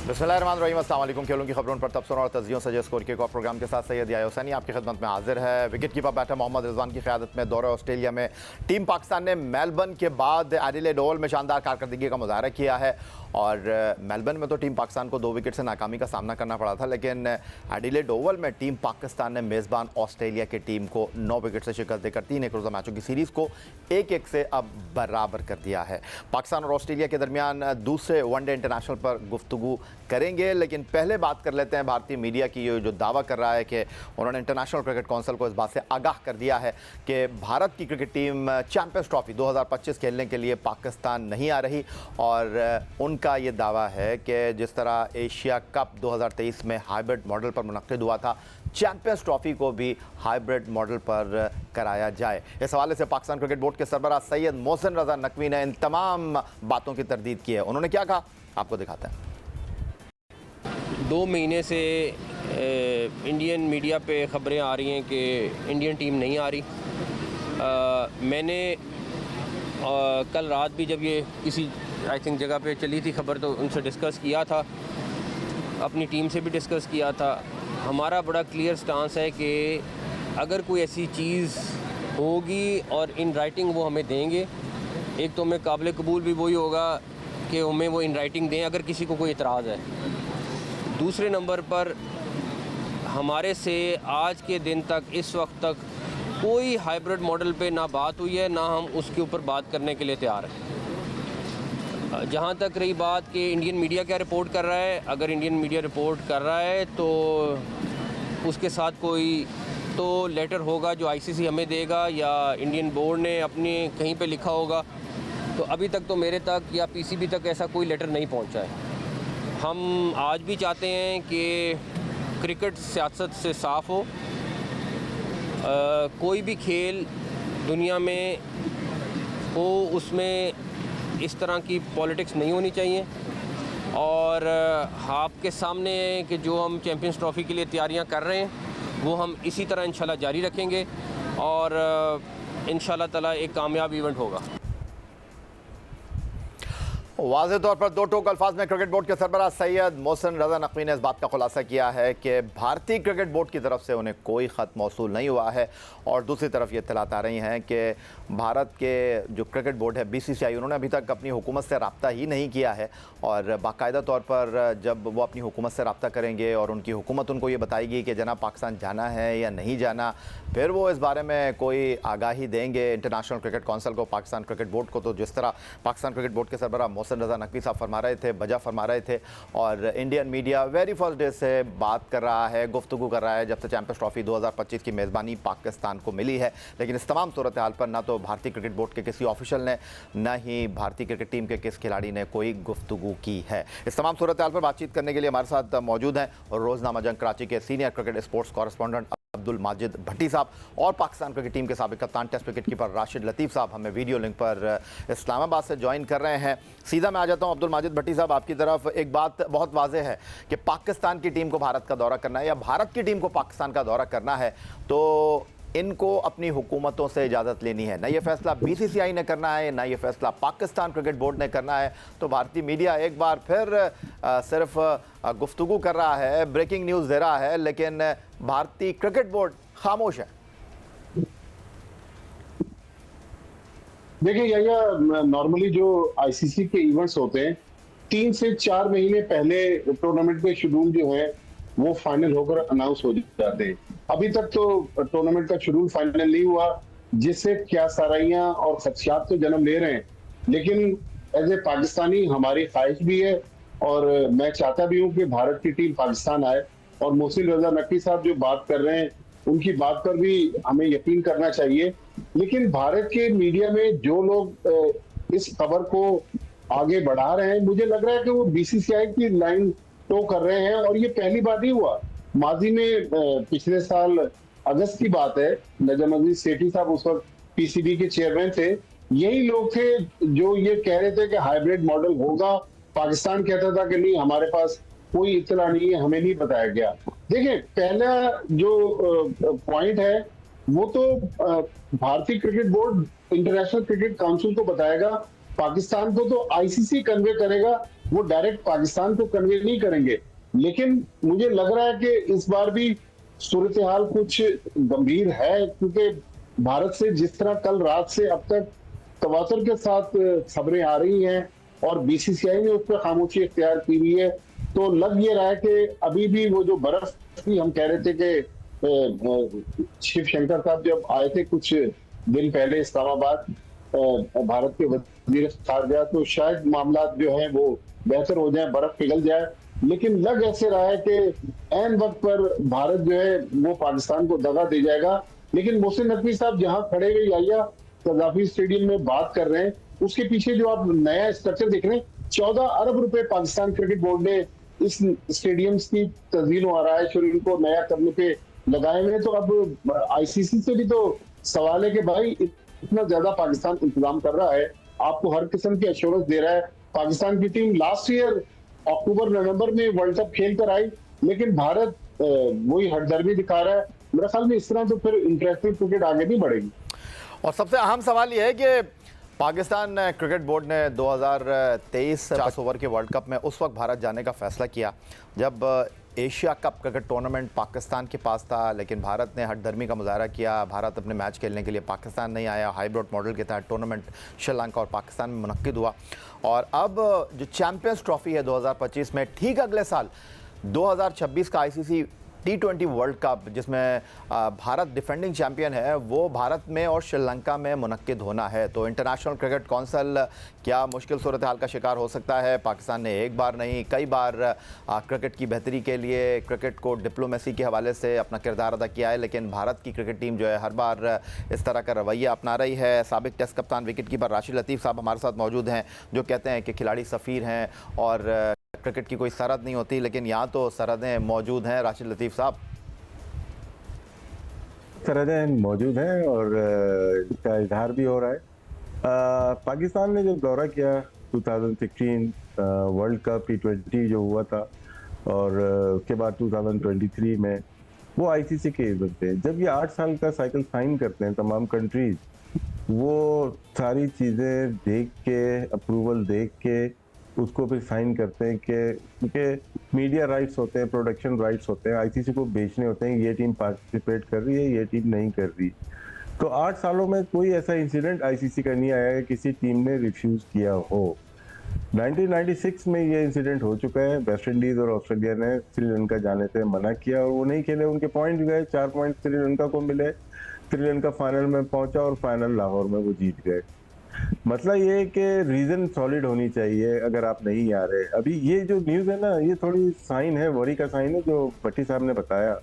बिस्मिल्लाहिर्रहमानिर्रहीम, अस्सलाम वालेकुम। खेलों की खबरों पर तबसरों और तजियों से स्कोर के प्रोग्राम के साथ सैयद याया हुसैनी आपकी खिदमत में हाजिर है। Wicket keeper batter Mohammad Rizwan की क़यादत में दौरे ऑस्ट्रेलिया में टीम पाकिस्तान ने मेलबर्न के बाद एडिलेड ओवल में शानदार कारकर्दगी का मुजाहरा किया है। और मेलबर्न में तो टीम पाकिस्तान को 2 विकेट से नाकामी का सामना करना पड़ा था, लेकिन एडिलेड ओवल में टीम पाकिस्तान ने मेज़बान ऑस्ट्रेलिया की टीम को 9 विकेट से शिकस्त देकर 3 एक रोज़ा मैचों की सीरीज़ को 1-1 से अब बराबर कर दिया है। पाकिस्तान और ऑस्ट्रेलिया के दरमियान दूसरे वनडे इंटरनेशनल पर गुफ्तगू करेंगे, लेकिन पहले बात कर लेते हैं भारतीय मीडिया की ये जो दावा कर रहा है कि उन्होंने इंटरनेशनल क्रिकेट काउंसिल को इस बात से आगाह कर दिया है कि भारत की क्रिकेट टीम चैंपियंस ट्रॉफी 2025 खेलने के लिए पाकिस्तान नहीं आ रही। और उनका ये दावा है कि जिस तरह एशिया कप 2023 में हाइब्रिड मॉडल पर मुनक्किद हुआ था, चैंपियंस ट्रॉफी को भी हाइब्रिड मॉडल पर कराया जाए। इस हवाले से पाकिस्तान क्रिकेट बोर्ड के सरबराह सैयद मोहसिन रज़ा नकवी ने इन तमाम बातों की तरदीद की है। उन्होंने क्या कहा, आपको दिखाते हैं। 2 महीने से इंडियन मीडिया पे ख़बरें आ रही हैं कि इंडियन टीम नहीं आ रही। मैंने कल रात भी जब ये किसी आई थिंक जगह पे चली थी खबर, तो उनसे डिस्कस किया था, अपनी टीम से भी डिस्कस किया था। हमारा बड़ा क्लियर स्टांस है कि अगर कोई ऐसी चीज़ होगी और इन राइटिंग वो हमें देंगे, एक तो हमें काबिल कबूल भी वही होगा कि हमें वो इन राइटिंग दें अगर किसी को कोई इतराज़ है। दूसरे नंबर पर हमारे से आज के दिन तक, इस वक्त तक कोई हाइब्रिड मॉडल पे ना बात हुई है, ना हम उसके ऊपर बात करने के लिए तैयार हैं। जहाँ तक रही बात कि इंडियन मीडिया क्या रिपोर्ट कर रहा है, अगर इंडियन मीडिया रिपोर्ट कर रहा है तो उसके साथ कोई तो लेटर होगा जो आईसीसी हमें देगा या इंडियन बोर्ड ने अपने कहीं पे लिखा होगा। तो अभी तक तो मेरे तक या पीसीबी तक ऐसा कोई लेटर नहीं पहुँचा है। हम आज भी चाहते हैं कि क्रिकेट सियासत से साफ़ हो। कोई भी खेल दुनिया में हो उसमें इस तरह की पॉलिटिक्स नहीं होनी चाहिए। और आपके सामने है कि जो हम चैंपियंस ट्रॉफ़ी के लिए तैयारियां कर रहे हैं वो हम इसी तरह इंशाल्लाह जारी रखेंगे और इंशाल्लाह ताला एक कामयाब इवेंट होगा। वाज़ेह तौर पर 2 टोक अल्फाज में क्रिकेट बोर्ड के सरबराह सैयद मोहसिन रज़ा नकवी ने इस बात का खुलासा किया है कि भारतीय क्रिकेट बोर्ड की तरफ से उन्हें कोई ख़त मौसूल नहीं हुआ है। और दूसरी तरफ ये इत्तलात आ रही हैं कि भारत के जो क्रिकेट बोर्ड है बीसीसीआई, उन्होंने अभी तक अपनी हुकूमत से रब्ता ही नहीं किया है। और बाकायदा तौर पर जब वो अपनी हुकूमत से रब्ता करेंगे और उनकी हुकूमत उनको ये बताएगी कि जनाब पाकिस्तान जाना है या नहीं जाना, फिर वो इस बारे में कोई आगाही देंगे इंटरनेशनल क्रिकेट काउंसिल को, पाकिस्तान क्रिकेट बोर्ड को। तो जिस तरह पाकिस्तान क्रिकेट बोर्ड के सरबराह मोहसिन रज़ा नकवी साहब फरमा रहे थे, बजा फरमा रहे थे, और Indian media very first day से बात कर रहा है, गुफ्तगू कर रहा है जब से चैंपियंस ट्रॉफी 2025 की मेज़बानी पाकिस्तान को मिली है। लेकिन इस तमाम सूरत हाल पर ना तो भारतीय क्रिकेट बोर्ड के किसी ऑफिशियल ने, ना ही भारतीय क्रिकेट टीम के किस खिलाड़ी ने कोई गुफ्तगू की है। इस तमाम सूरत हाल पर बातचीत करने के लिए हमारे साथ मौजूद हैं और रोज़नामा जंग कराची के senior cricket sports correspondent Abdul Majid Bhatti साहब और पाकिस्तान क्रिकेट टीम के साबिक कप्तान test wicket keeper Rashid Latif साहब हमें वीडियो लिंक पर इस्लामाबाद से ज्वाइन कर रहे हैं। सीधा मैं आ जाता हूं अब्दुल माजिद भट्टी साहब आपकी तरफ। एक बात बहुत वाज़ेह है कि पाकिस्तान की टीम को भारत का दौरा करना है या भारत की टीम को पाकिस्तान का दौरा करना है तो इनको अपनी हुकूमतों से इजाज़त लेनी है। ना ये फैसला बीसीसीआई ने करना है, ना ये फैसला पाकिस्तान क्रिकेट बोर्ड ने करना है। तो भारतीय मीडिया एक बार फिर सिर्फ गुफ्तगू कर रहा है, ब्रेकिंग न्यूज़ दे रहा है, लेकिन भारतीय क्रिकेट बोर्ड खामोश है। देखिए यह नॉर्मली जो आईसीसी के इवेंट्स होते हैं 3 से 4 महीने पहले टूर्नामेंट के शेड्यूल जो है वो फाइनल होकर अनाउंस हो जाते हैं। अभी तक तो टूर्नामेंट का शेड्यूल फाइनल नहीं हुआ, जिससे क्या साराइयां और खदशात तो जन्म ले रहे हैं। लेकिन एज ए पाकिस्तानी हमारी ख्वाहिश भी है और मैं चाहता भी हूं कि भारत की टीम पाकिस्तान आए। और मोहसिन रज़ा नकवी साहब जो बात कर रहे हैं उनकी बात पर भी हमें यकीन करना चाहिए। लेकिन भारत के मीडिया में जो लोग इस खबर को आगे बढ़ा रहे हैं, मुझे लग रहा है कि वो बीसीसीआई की लाइन टो कर रहे हैं। और ये पहली बार नहीं हुआ, माजी में पिछले साल अगस्त की बात है, नजम अजीज सेठी साहब उस वक्त पीसीबी के चेयरमैन थे, यही लोग थे जो ये कह रहे थे कि हाइब्रिड मॉडल होगा। पाकिस्तान कहता था कि नहीं, हमारे पास कोई इत्तला नहीं है, हमें नहीं बताया गया। देखिए पहला जो पॉइंट है वो तो भारतीय cricket board international cricket council को बताएगा, पाकिस्तान को तो आईसीसी कन्वे करेगा वो डायरेक्ट पाकिस्तान को कन्वे नहीं करेंगे। लेकिन मुझे लग रहा है कि इस बार भी सूरत हाल कुछ गंभीर है, क्योंकि भारत से जिस तरह कल रात से अब तक तवातुर के साथ खबरें आ रही हैं और बीसीसीआई ने उस पर खामोशी इख्तियार की हुई है, तो लग ये रहा है कि अभी भी वो जो बर्फ थी, हम कह रहे थे कि शिव शंकर साहब जब आए थे कुछ दिन पहले इस्लामाबाद भारत के वजीर खारजा, तो शायद मामला जो है वो बेहतर हो जाए, बर्फ पिघल जाए। लेकिन लग ऐसे रहा है कि ऐन वक्त पर भारत जो है वो पाकिस्तान को दगा दे जाएगा। लेकिन मोहसिन नकवी साहब जहां खड़े हुए याहिया कजाफी स्टेडियम में बात कर रहे हैं, उसके पीछे जो आप नया स्ट्रक्चर देख रहे हैं, 14 अरब रुपए पाकिस्तान क्रिकेट बोर्ड ने इस स्टेडियम की तस्वीर और आराइश और इनको नया करने पे लगाए हुए हैं। तो अब आईसीसी से भी तो सवाल है कि भाई इतना ज्यादा पाकिस्तान इंतजाम कर रहा है, आपको हर किस्म की एश्योरेंस दे रहा है। पाकिस्तान की टीम लास्ट ईयर अक्टूबर नवंबर में वर्ल्ड कप खेल कर आई, लेकिन भारत वही हटदर्मी दिखा रहा है। मेरा ख्याल में इस तरह तो फिर इंटरेस्टिंग क्रिकेट आगे भी बढ़ेगी। और सबसे अहम सवाल यह है कि पाकिस्तान क्रिकेट बोर्ड ने 2023 50 ओवर के वर्ल्ड कप में उस वक्त भारत जाने का फैसला किया जब Asia cup cricket tournament Pakistan के पास था, लेकिन भारत ने हठधर्मी का मुजाहरा किया। भारत अपने मैच खेलने के लिए पाकिस्तान नहीं आया। हाइब्रिड मॉडल के तहत टूर्नामेंट श्रीलंका और पाकिस्तान में मुनक्किद हुआ। और अब जो चैंपियंस ट्रॉफी है 2025 में, ठीक अगले साल 2026 का आईसीसी T20 वर्ल्ड कप, जिसमें भारत डिफेंडिंग चैंपियन है, वो भारत में और श्रीलंका में मुनक्किद होना है। तो इंटरनेशनल क्रिकेट काउंसिल क्या मुश्किल सूरत हाल का शिकार हो सकता है? पाकिस्तान ने एक बार नहीं कई बार क्रिकेट की बेहतरी के लिए क्रिकेट को डिप्लोमेसी के हवाले से अपना किरदार अदा किया है, लेकिन भारत की क्रिकेट टीम जो है हर बार इस तरह का रवैया अपना रही है। साबिक टेस्ट कप्तान विकेट कीपर राशिद लतीफ़ साहब हमारे साथ मौजूद हैं, जो कहते हैं कि खिलाड़ी सफ़ीर हैं और क्रिकेट की कोई सरहद नहीं होती, लेकिन यहाँ तो सरहदें मौजूद हैं। राशिद लतीफ़ साहब, सरहदें मौजूद हैं और इसका इजहार भी हो रहा है। पाकिस्तान ने जब दौरा किया 2016 वर्ल्ड कप T20 जो हुआ था, और उसके बाद 2023 में वो आईसीसी के इवेंट थे। जब ये 8 साल का साइकिल साइन करते हैं तमाम कंट्रीज, वो सारी चीज़ें देख के, अप्रूवल देख के उसको फिर साइन करते हैं कि क्योंकि मीडिया राइट्स होते हैं, प्रोडक्शन राइट्स होते हैं, आईसीसी को बेचने होते हैं, ये टीम पार्टिसिपेट कर रही है, ये टीम नहीं कर रही। तो 8 सालों में कोई ऐसा इंसिडेंट आईसीसी का नहीं आया कि किसी टीम ने रिफ्यूज किया हो। 1996 में ये इंसिडेंट हो चुका है। वेस्ट इंडीज और ऑस्ट्रेलिया ने श्रीलंका जाने से मना किया और वो नहीं खेले, उनके पॉइंट गए, 4 पॉइंट श्रीलंका को मिले। श्रीलंका फाइनल में पहुंचा और फाइनल लाहौर में वो जीत गए। मतलब ये है कि रीजन सॉलिड होनी चाहिए अगर आप नहीं आ रहे। अभी ये जो न्यूज़ है ना, ये थोड़ी साइन है, वरी का साइन है जो भट्टी साहब ने बताया।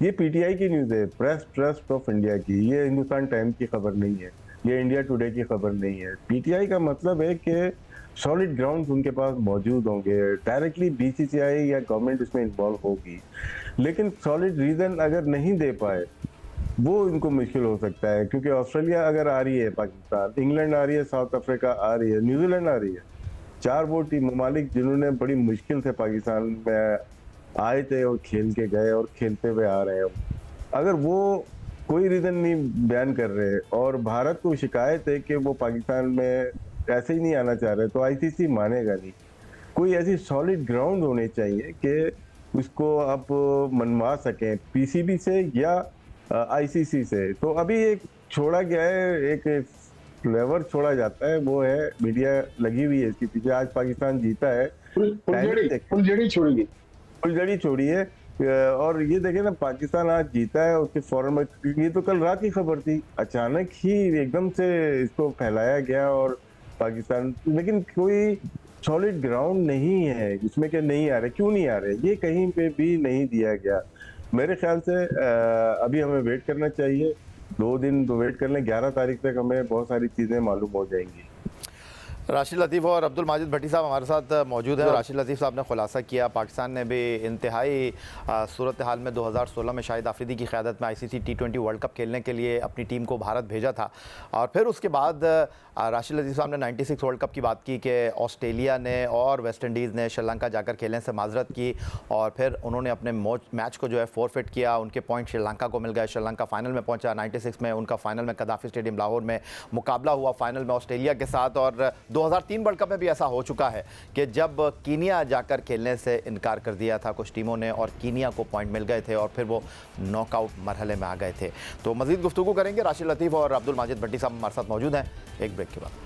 ये पीटीआई की न्यूज़ है, प्रेस ट्रस्ट ऑफ इंडिया की, ये हिंदुस्तान टाइम्स की खबर नहीं है, ये इंडिया टुडे की खबर नहीं है। पीटीआई का मतलब है कि सॉलिड ग्राउंड उनके पास मौजूद होंगे, डायरेक्टली बीसीसीआई या गवर्नमेंट इसमें इन्वॉल्व होगी, लेकिन सॉलिड रीजन अगर नहीं दे पाए वो इनको मुश्किल हो सकता है। क्योंकि ऑस्ट्रेलिया अगर आ रही है पाकिस्तान, इंग्लैंड आ रही है, साउथ अफ्रीका आ रही है, न्यूजीलैंड आ रही है, 4 वो टीम ममालिक जिन्होंने बड़ी मुश्किल से पाकिस्तान में आए थे और खेल के गए और खेलते हुए आ रहे हैं, अगर वो कोई रीजन नहीं बयान कर रहे और भारत को शिकायत है कि वो पाकिस्तान में ऐसे ही नहीं आना चाह रहे, तो आईसीसी मानेगा नहीं। कोई ऐसी सॉलिड ग्राउंड होनी चाहिए कि उसको आप मनवा सकें पीसीबी से या आईसीसी से। तो अभी एक छोड़ा गया है, एक फ्लेवर छोड़ा जाता है, वो है मीडिया लगी हुई है इसके पीछे। आज पाकिस्तान जीता है, फुलझड़ी छोड़ी है। और ये देखे ना, पाकिस्तान आज जीता है, उसके फौरन में, ये तो कल रात की खबर थी, अचानक ही एकदम से इसको फैलाया गया और पाकिस्तान, लेकिन कोई सॉलिड ग्राउंड नहीं है इसमें कि नहीं आ रहे, क्यों नहीं आ रहे, ये कहीं पे भी नहीं दिया गया। मेरे ख्याल से अभी हमें वेट करना चाहिए, 2 दिन तो वेट कर लें, 11 तारीख तक हमें बहुत सारी चीज़ें मालूम हो जाएंगी। राशिद लतीफ़ और अब्दुल माजिद भट्टी साहब हमारे साथ मौजूद हैं। राशिद लतीफ़ साहब ने खुलासा किया, पाकिस्तान ने भी इंतहाई सूरत हाल में 2016 में शाहिद आफरीदी की क़यादत में आईसीसी T20 वर्ल्ड कप खेलने के लिए अपनी टीम को भारत भेजा था। और फिर उसके बाद राशिद लतीफ़ साहब ने 96 वर्ल्ड कप की बात की कि ऑस्ट्रेलिया ने और वेस्ट इंडीज़ ने श्रीलंका जाकर खेलने से माजरत की और फिर उन्होंने अपने मैच को जो है फोरफिट किया, उनके पॉइंट श्रीलंका को मिल गए, श्रीलंका फाइनल में पहुँचा। 96 में उनका फाइनल में कदाफी स्टेडियम लाहौर में मुकाबला हुआ फाइनल में ऑस्ट्रेलिया के साथ, और 2003 वर्ल्ड कप में भी ऐसा हो चुका है कि जब कीनिया जाकर खेलने से इनकार कर दिया था कुछ टीमों ने और कीनिया को पॉइंट मिल गए थे और फिर वो नॉकआउट मरहले में आ गए थे। तो मजीद गुफ्तगू करेंगे। राशिद लतीफ़ और अब्दुल माजिद भट्टी साहब हमारे साथ मौजूद हैं एक ब्रेक के बाद।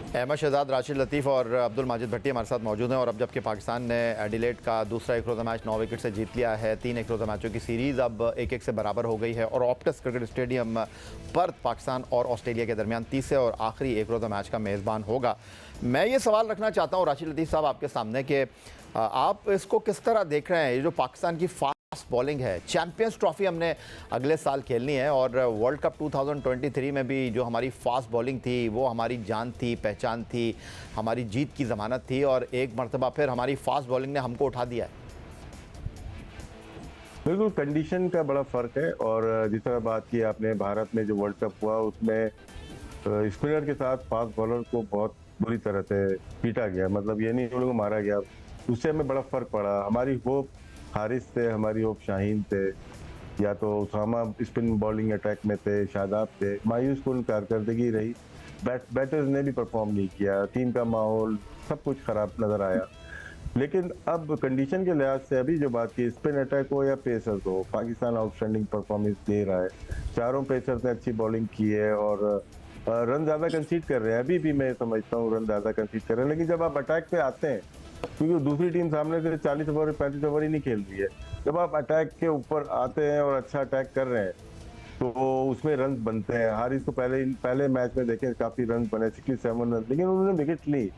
अहमद शहजाद, राशिद लतीफ़ और अब्दुल माजिद भट्टी हमारे साथ मौजूद हैं। और अब जबकि पाकिस्तान ने एडिलेड का दूसरा एक रोज़ा मैच 9 विकेट से जीत लिया है, 3 एक रोज़ा मैचों की सीरीज़ अब 1-1 से बराबर हो गई है और ऑप्टस क्रिकेट स्टेडियम पर पाकिस्तान और ऑस्ट्रेलिया के दरमियान तीसरे और आखिरी एक रोज़ा मैच का मेज़बान होगा। मैं ये सवाल रखना चाहता हूँ राशिद लतीफ़ साहब आपके सामने कि आप इसको किस तरह देख रहे हैं? ये जो पाकिस्तान की फास्ट बॉलिंग है, चैंपियंस ट्रॉफी हमने अगले साल खेलनी है और वर्ल्ड कप 2023 में भी जो हमारी फास्ट बॉलिंग थी वो हमारी जान थी, पहचान थी, हमारी जीत की ज़मानत थी और एक मरतबा फिर हमारी फास्ट बॉलिंग ने हमको उठा दिया है। बिल्कुल, कंडीशन का बड़ा फ़र्क है। और जिस तरह बात की आपने, भारत में जो वर्ल्ड कप हुआ उसमें स्पिनर के साथ फास्ट बॉलर को बहुत बुरी तरह से पीटा गया। मतलब ये नहीं उन लोगों को मारा गया, उससे हमें बड़ा फ़र्क पड़ा। हमारी होप हारिस थे, हमारी होप शाहीन थे, या तो उसामा स्पिन बॉलिंग अटैक में थे, शादाब थे। मायूस कुल कारकर्दगी रही, बैटर्स ने भी परफॉर्म नहीं किया, टीम का माहौल सब कुछ ख़राब नज़र आया। लेकिन अब कंडीशन के लिहाज से अभी जो बात की, स्पिन अटैक हो या पेसर्स हो, पाकिस्तान आउटस्टैंडिंग परफॉर्मेंस दे रहा है। चारों पेसर्स ने अच्छी बॉलिंग की है और रन ज़्यादा कंसीड कर रहे हैं। अभी भी मैं समझता हूँ रन ज़्यादा कंसीड कर रहे हैं, लेकिन जब आप अटैक पे आते हैं, क्योंकि दूसरी टीम सामने से 40 ओवर 35 ओवर ही नहीं खेल रही है, जब आप अटैक के ऊपर आते हैं और अच्छा अटैक कर रहे हैं तो उसमें रन बनते हैं। हारिस को पहले मैच में देखें काफ़ी रन बने, 67 रन, लेकिन उन्होंने विकेट ली।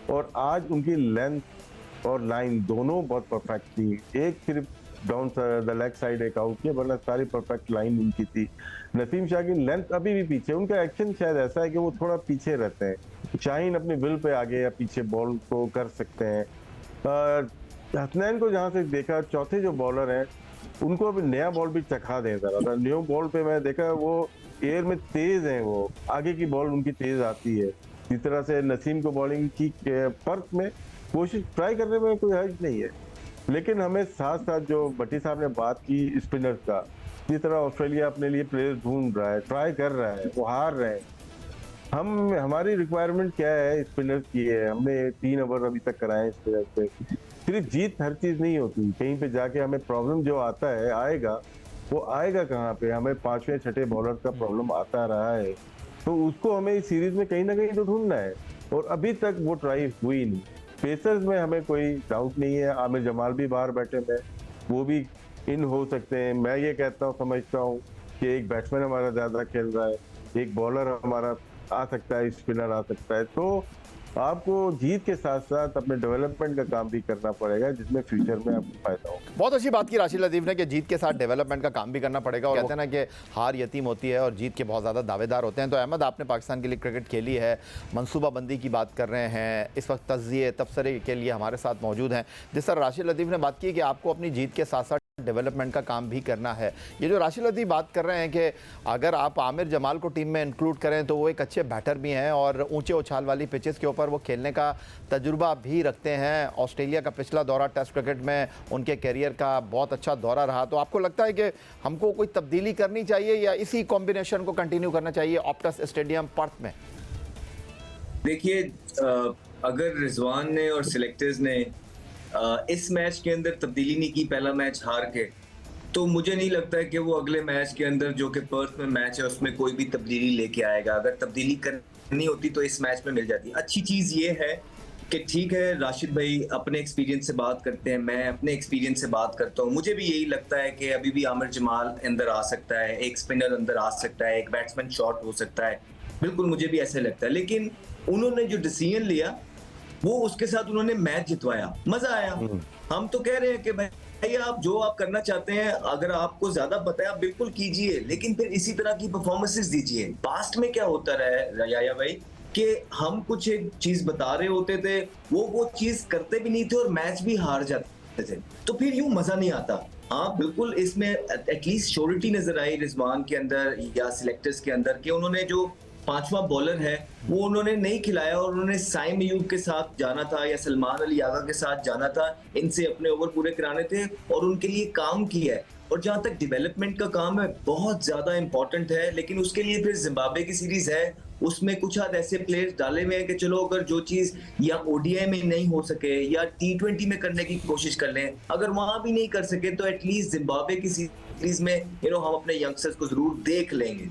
और आज उनकी लेंथ और लाइन दोनों बहुत परफेक्ट थी। एक सिर्फ डाउन द लेग साइड एक आउट किया, वरना सारी परफेक्ट लाइन उनकी थी। नसीम शाह की लेंथ अभी भी पीछे, उनका एक्शन शायद ऐसा है कि वो थोड़ा पीछे रहते हैं। शाहीन अपने विल पे आगे या पीछे बॉल को कर सकते हैं। हसनैन को जहाँ से देखा, चौथे जो बॉलर हैं उनको अभी नया बॉल भी चखा दें जरा। न्यू बॉल पे मैं देखा वो एयर में तेज हैं, वो आगे की बॉल उनकी तेज आती है। जिस तरह से नसीम को बॉलिंग की पर्थ में कोशिश ट्राई करने में कोई हर्ज नहीं है, लेकिन हमें साथ साथ जो भट्टी साहब ने बात की स्पिनर्स का, जिस तरह ऑस्ट्रेलिया अपने लिए प्लेयर ढूंढ रहा है, ट्राई कर रहा है, वो हार रहे हैं। हमारी रिक्वायरमेंट क्या है? स्पिनर्स की है। हमने 3 ओवर अभी तक कराए स्पिनर पे। सिर्फ जीत हर चीज नहीं होती, कहीं पे जाके हमें प्रॉब्लम जो आता है आएगा, वो आएगा कहाँ पे? हमें 5वें 6ठे बॉलर का प्रॉब्लम आता रहा है, तो उसको हमें इस सीरीज में कहीं ना कहीं तो ढूंढना है और अभी तक वो ट्राई हुई नहीं। पेसर्स में हमें कोई डाउट नहीं है, आमिर जमाल भी बाहर बैठे हैं, वो भी इन हो सकते हैं। मैं ये कहता हूँ, समझता हूँ कि एक बैट्समैन हमारा ज्यादा खेल रहा है, एक बॉलर हमारा आ सकता है, स्पिनर आ सकता है। तो आपको जीत के साथ साथ अपने डेवलपमेंट का काम भी करना पड़ेगा, जिसमें फ्यूचर में आपको फायदा हो। बहुत अच्छी बात की राशिद लतीफ़ ने कि जीत के साथ डेवलपमेंट का काम भी करना पड़ेगा। और कहते हैं ना कि हार यतीम होती है और जीत के बहुत ज़्यादा दावेदार होते हैं। तो अहमद, आपने पाकिस्तान के लिए क्रिकेट खेली है, मनसूबाबंदी की बात कर रहे हैं, इस वक्त तज्ज़िये तबसरे के लिए हमारे साथ मौजूद हैं। जिस तरह राशिद लतीफ़ ने बात की कि आपको अपनी जीत के साथ साथ डेवलपमेंट का काम भी करना है, ये जो राशिद लतीफ़ बात कर रहे हैं कि अगर आप आमिर जमाल को टीम में इंक्लूड करें तो वो एक अच्छे बैटर भी हैं और ऊंचे उछाल वाली पिचेस के ऊपर वो खेलने का तजुर्बा भी रखते हैं। ऑस्ट्रेलिया का पिछला दौरा टेस्ट क्रिकेट में उनके कैरियर का बहुत अच्छा दौरा रहा। तो आपको लगता है कि हमको कोई तब्दीली करनी चाहिए या इसी कॉम्बिनेशन को कंटिन्यू करना चाहिए ऑप्टस स्टेडियम पर्थ में? देखिए, अगर रिजवान ने और सिलेक्टर्स ने इस मैच के अंदर तब्दीली नहीं की, पहला मैच हार के, तो मुझे नहीं लगता है कि वो अगले मैच के अंदर जो कि पर्थ में मैच है उसमें कोई भी तब्दीली लेके आएगा। अगर तब्दीली करनी होती तो इस मैच में मिल जाती। अच्छी चीज़ ये है कि ठीक है, राशिद भाई अपने एक्सपीरियंस से बात करते हैं, मैं अपने एक्सपीरियंस से बात करता हूँ। मुझे भी यही लगता है कि अभी भी आमिर जमाल अंदर आ सकता है, एक स्पिनर अंदर आ सकता है, एक बैट्समैन शॉट हो सकता है। बिल्कुल मुझे भी ऐसे लगता है, लेकिन उन्होंने जो डिसीजन लिया वो उसके साथ उन्होंने मैच जितवाया, मजा आया। हम तो कह रहे हैं कि भाई आप जो आप करना चाहते हैं, अगर आपको ज्यादा पता है आप बिल्कुल कीजिए, लेकिन फिर इसी तरह की परफॉर्मेंसेस दीजिए। पास्ट में क्या होता रहा याया भाई कि हम कुछ एक चीज बता रहे होते थे, वो चीज करते भी नहीं थे और मैच भी हार जाते थे, तो फिर यूं मजा नहीं आता। हाँ बिल्कुल, इसमें एटलीस्ट श्योरिटी नजर आई रिजवान के अंदर या सिलेक्टर्स के अंदर कि उन्होंने जो 5वां बॉलर है वो उन्होंने नहीं खिलाया, और उन्होंने साइम अयूब के साथ जाना था या सलमान अली आगा के साथ जाना था, इनसे अपने ओवर पूरे कराने थे और उनके लिए काम किया है। और जहां तक डेवलपमेंट का काम है बहुत ज्यादा इंपॉर्टेंट है, लेकिन उसके लिए फिर जिम्बाब्वे की सीरीज है, उसमें कुछ हद ऐसे प्लेयर्स डाले हुए हैं कि चलो अगर जो चीज या ओडीआई में नहीं हो सके या टी20 में करने की कोशिश कर लें, अगर वहां भी नहीं कर सके तो एटलीस्ट जिम्बाब्वे की सीरीज में हम अपने यंगस्टर्स को जरूर देख लेंगे।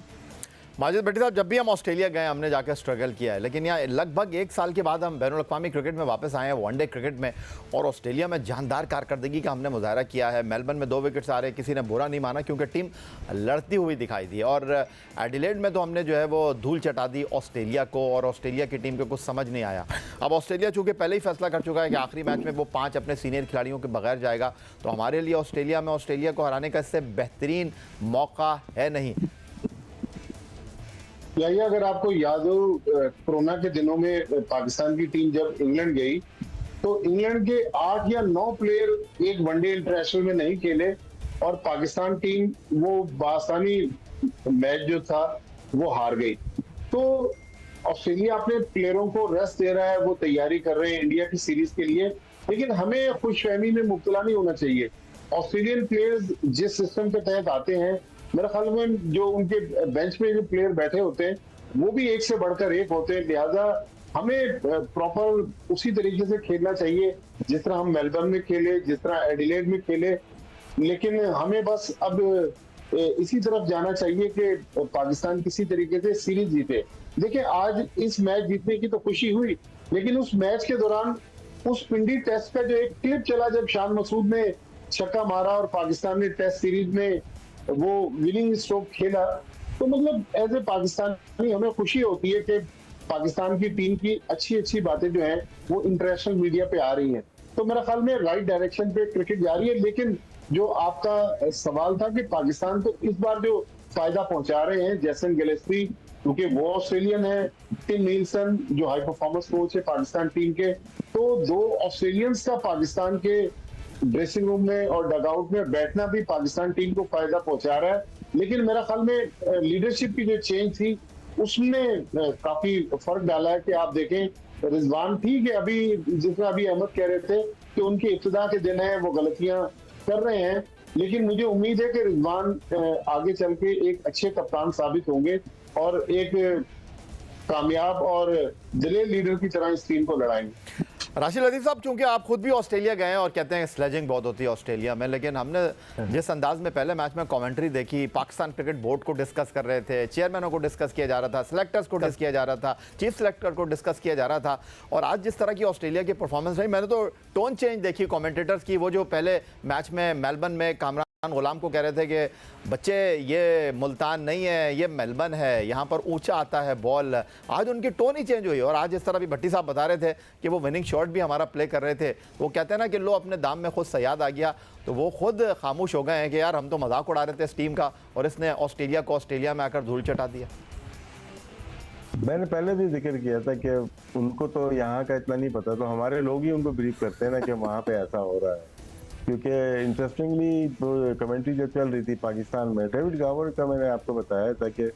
माजिद भट्टी साहब, जब भी हम ऑस्ट्रेलिया गए हमने जाकर स्ट्रगल किया है, लेकिन यहाँ लगभग 1 साल के बाद हम बैनुल-अक़वामी क्रिकेट में वापस आए हैं, वनडे क्रिकेट में, और ऑस्ट्रेलिया में जानदार कारकर्दगी का हमने मुजाहरा किया है। मेलबर्न में 2 विकेट्स आ रहे, किसी ने बुरा नहीं माना क्योंकि टीम लड़ती हुई दिखाई दी, और एडिलेड में तो हमने जो है वो धूल चटा दी ऑस्ट्रेलिया को, और ऑस्ट्रेलिया की टीम को कुछ समझ नहीं आया। अब ऑस्ट्रेलिया चूँकि पहले ही फैसला कर चुका है कि आखिरी मैच में वो 5 अपने सीनियर खिलाड़ियों के बगैर जाएगा, तो हमारे लिए ऑस्ट्रेलिया में ऑस्ट्रेलिया को हराने का इससे बेहतरीन मौका है नहीं। या अगर आपको याद हो, कोरोना के दिनों में पाकिस्तान की टीम जब इंग्लैंड गई तो इंग्लैंड के 8 या 9 प्लेयर एक वनडे इंटरनेशनल में नहीं खेले, और पाकिस्तान टीम वो बासानी मैच जो था वो हार गई। तो ऑस्ट्रेलिया अपने प्लेयरों को रेस्ट दे रहा है, वो तैयारी कर रहे हैं इंडिया की सीरीज के लिए, लेकिन हमें खुशफहमी में मुब्तला नहीं होना चाहिए। ऑस्ट्रेलियन प्लेयर्स जिस सिस्टम के तहत आते हैं, मेरे ख्याल में जो उनके बेंच पे जो प्लेयर बैठे होते हैं वो भी एक से बढ़कर एक होते हैं, लिहाजा हमें प्रॉपर उसी तरीके से खेलना चाहिए जिस तरह हम मेलबर्न में खेले, जिस तरह एडिलेड में खेले। लेकिन हमें बस अब इसी तरफ जाना चाहिए कि पाकिस्तान किसी तरीके से सीरीज जीते। देखिए, आज इस मैच जीतने की तो खुशी हुई, लेकिन उस मैच के दौरान उस पिंडी टेस्ट का जो एक क्लिप चला जब शान मसूद ने छक्का मारा और पाकिस्तान ने टेस्ट सीरीज में वो विनिंग स्ट्रोक खेला, तो मतलब एज ए पाकिस्तानी हमें खुशी होती है कि पाकिस्तान की टीम की अच्छी बातें जो हैं वो इंटरनेशनल मीडिया पे आ रही हैं। तो मेरा ख्याल में राइट डायरेक्शन पे क्रिकेट जा रही है। लेकिन जो आपका सवाल था कि पाकिस्तान को इस बार जो फायदा पहुंचा रहे हैं जैसन गिलेस्पी, क्योंकि वो ऑस्ट्रेलियन है, टिम नीलसन जो हाई परफॉर्मेंस कोच है पाकिस्तान टीम के, तो 2 ऑस्ट्रेलियंस का पाकिस्तान के ड्रेसिंग रूम में और डगआउट में बैठना भी पाकिस्तान टीम को फायदा पहुंचा रहा है। लेकिन मेरा ख्याल में लीडरशिप की जो चेंज थी उसने काफी फर्क डाला है कि आप देखें रिजवान ठीक है, अभी जितना अभी अहमद कह रहे थे कि उनकी इब्तिदा के दिन है, वो गलतियां कर रहे हैं, लेकिन मुझे उम्मीद है कि रिजवान आगे चल के एक अच्छे कप्तान साबित होंगे और एक कामयाब और दलेर लीडर की तरह इस टीम को लड़ाएंगे। राशिद लतीफ़ साहब, चूंकि आप खुद भी ऑस्ट्रेलिया गए हैं और कहते हैं स्लेजिंग बहुत होती है ऑस्ट्रेलिया में, लेकिन हमने जिस अंदाज में पहले मैच में कमेंट्री देखी, पाकिस्तान क्रिकेट बोर्ड को डिस्कस कर रहे थे, चेयरमैनों को डिस्कस किया जा रहा था, सेलेक्टर्स को डिस्कस किया जा रहा था, चीफ सेलेक्टर को डिस्कस किया जा रहा था, और आज जिस तरह की ऑस्ट्रेलिया की परफॉर्मेंस रही, मैंने तो टोन चेंज देखी कॉमेंटेटर्स की। वो जो पहले मैच में मेलबर्न में कामरान गुलाम को कह रहे थे कि बच्चे ये मुल्तान नहीं है, ये मेलबर्न है, यहाँ पर ऊंचा आता है बॉल, आज उनकी टोन ही चेंज हुई। और आज जिस तरह भी भट्टी साहब बता रहे थे कि वो विनिंग शॉट भी हमारा प्ले कर रहे थे, वो कहते हैं ना कि लो अपने दाम में खुद सयाद आ गया, तो वो खुद खामोश हो गए हैं कि यार हम तो मजाक उड़ा रहे थे इस टीम का, और इसने ऑस्ट्रेलिया को ऑस्ट्रेलिया में आकर धूल चटा दिया। मैंने पहले भी जिक्र किया था कि उनको तो यहाँ का इतना नहीं पता, तो हमारे लोग ही उनको ब्रीफ करते हैं ना कि वहाँ पे ऐसा हो रहा है। क्योंकि इंटरेस्टिंगली कमेंट्री जो चल रही थी पाकिस्तान में, डेविड गावर का मैंने आपको बताया था कि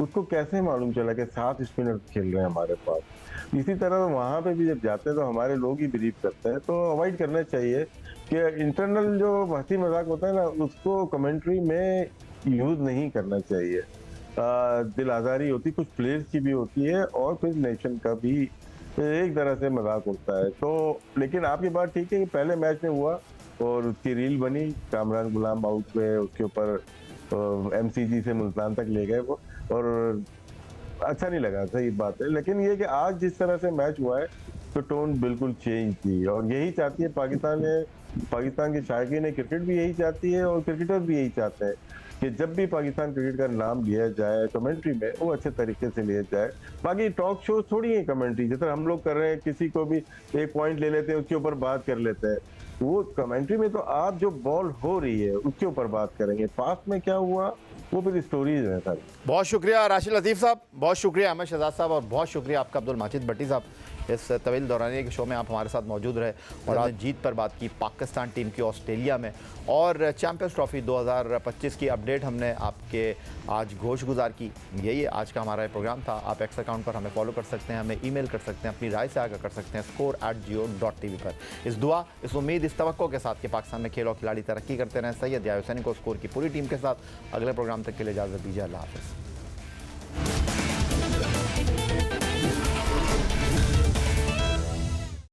उसको कैसे मालूम चला कि 7 स्पिनर खेल रहे हैं हमारे पास। इसी तरह वहाँ पे भी जब जाते हैं तो हमारे लोग ही ब्रीफ करते हैं, तो अवॉइड करना चाहिए कि इंटरनल जो हंसी मजाक होता है ना उसको कमेंट्री में यूज नहीं करना चाहिए। दिल आज़ारी होती कुछ प्लेयर्स की भी होती है और फिर नेशन का भी एक तरह से मजाक होता है। तो लेकिन आपकी बात ठीक है कि पहले मैच में हुआ और उसकी रील बनी, कामरान गुलाम आउट पे उसके ऊपर एमसीजी से मुल्तान तक ले गए वो, और अच्छा नहीं लगा, सही बात है। लेकिन ये कि आज जिस तरह से मैच हुआ है तो टोन बिल्कुल चेंज थी, और यही चाहती है पाकिस्तान के शायकीन ने, क्रिकेट भी यही चाहती है और क्रिकेटर भी यही चाहते हैं कि जब भी पाकिस्तान क्रिकेट का नाम लिया जाए कमेंट्री में वो अच्छे तरीके से लिया जाए। बाकी टॉक शो थोड़ी है कमेंट्री, जिस तरह हम लोग कर रहे हैं, किसी को भी एक पॉइंट ले लेते हैं उसके ऊपर बात कर लेते हैं। वो कमेंट्री में तो आप जो बॉल हो रही है उसके ऊपर बात करेंगे, पास्ट में क्या हुआ वो फिर स्टोरीज है सर। बहुत शुक्रिया राशिद लतीफ़ साहब, बहुत शुक्रिया अहमद शहजाद साहब, और बहुत शुक्रिया आपका अब्दुल माजिद भट्टी साहब इस तवील दौरानिया के शो में आप हमारे साथ मौजूद रहे और आज जीत पर बात की पाकिस्तान टीम की ऑस्ट्रेलिया में, और चैंपियंस ट्रॉफी 2025 की अपडेट हमने आपके आज घोष गुजार की। यही आज का हमारा प्रोग्राम था। आप एक्स अकाउंट पर हमें फॉलो कर सकते हैं, हमें ईमेल कर सकते हैं, अपनी राय से आगाह कर सकते हैं score@geo.tv पर। इस दुआ, इस उम्मीद, इस तवक्को के साथ कि पाकिस्तान में खेल और खिलाड़ी तरक्की करते रहें। सैयद या हुसैनी को स्कोर की पूरी टीम के साथ अगले प्रोग्राम तक के लिए इजाज़त दीजिए। अल्लाह हाफ़िज़।